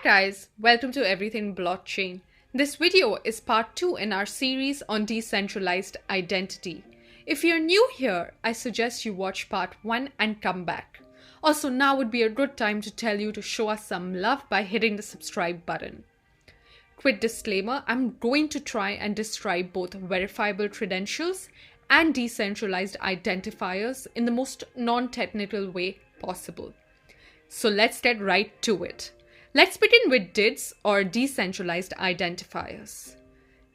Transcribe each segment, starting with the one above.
guys, welcome to Everything Blockchain. This video is part 2 in our series on decentralized identity. If you're new here, I suggest you watch part 1 and come back. Also, now would be a good time to tell you to show us some love by hitting the subscribe button. Quick disclaimer, I'm going to try and describe both verifiable credentials and decentralized identifiers in the most non-technical way possible. So let's get right to it. Let's begin with DIDs or decentralized identifiers.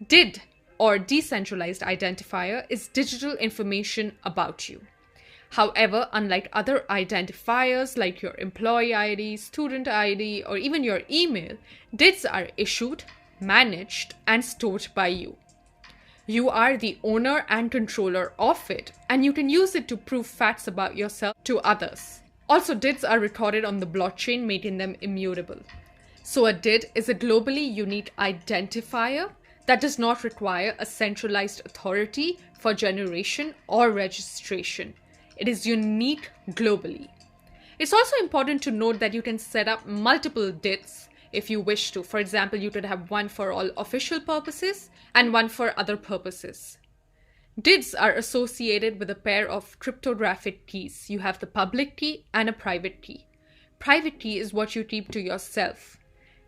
DID or decentralized identifier is digital information about you. However, unlike other identifiers like your employee ID, student ID, or even your email, DIDs are issued, managed, and stored by you. You are the owner and controller of it, and you can use it to prove facts about yourself to others. Also, DIDs are recorded on the blockchain, making them immutable. So a DID is a globally unique identifier that does not require a centralized authority for generation or registration. It is unique globally. It's also important to note that you can set up multiple DIDs if you wish to. For example, you could have one for all official purposes and one for other purposes. DIDs are associated with a pair of cryptographic keys. You have the public key and a private key. Private key is what you keep to yourself.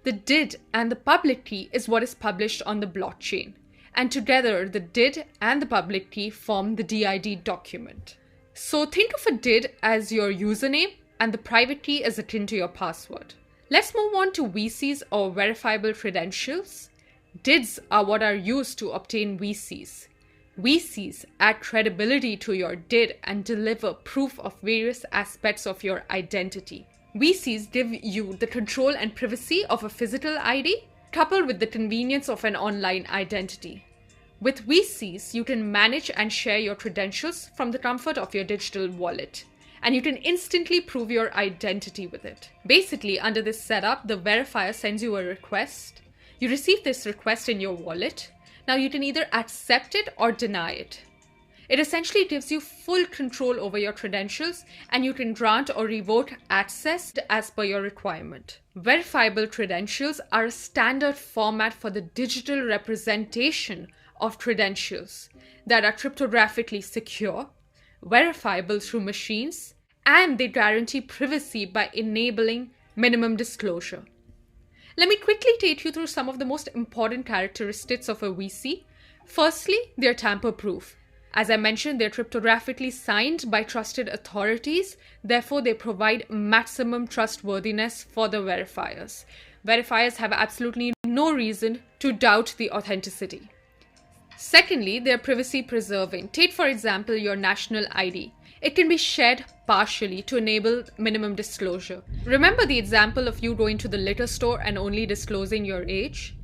The DID and the public key is what is published on the blockchain. And together, the DID and the public key form the DID document. So think of a DID as your username and the private key is akin to your password. Let's move on to VCs or verifiable credentials. DIDs are what are used to obtain VCs. VCs add credibility to your DID and deliver proof of various aspects of your identity. VCs give you the control and privacy of a physical ID, coupled with the convenience of an online identity. With VCs, you can manage and share your credentials from the comfort of your digital wallet, and you can instantly prove your identity with it. Basically, under this setup, the verifier sends you a request. You receive this request in your wallet. Now you can either accept it or deny it. It essentially gives you full control over your credentials and you can grant or revoke access as per your requirement. Verifiable credentials are a standard format for the digital representation of credentials that are cryptographically secure, verifiable through machines, and they guarantee privacy by enabling minimum disclosure. Let me quickly take you through some of the most important characteristics of a VC. Firstly, they're tamper-proof. As I mentioned, they're cryptographically signed by trusted authorities. Therefore, they provide maximum trustworthiness for the verifiers. Verifiers have absolutely no reason to doubt the authenticity. Secondly, they're privacy-preserving. Take, for example, your national ID. It can be shared partially to enable minimum disclosure. Remember the example of you going to the liquor store and only disclosing your age?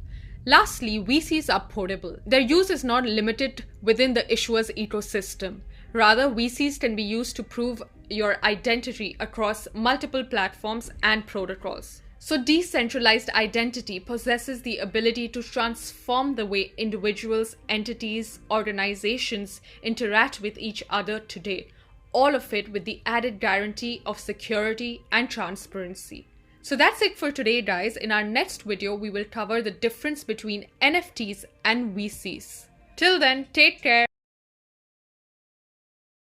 Lastly, VCs are portable. Their use is not limited within the issuer's ecosystem. Rather, VCs can be used to prove your identity across multiple platforms and protocols. So decentralized identity possesses the ability to transform the way individuals, entities, organizations interact with each other today. All of it with the added guarantee of security and transparency. So that's it for today, guys. In our next video, we will cover the difference between NFTs and VCs. Till then, take care.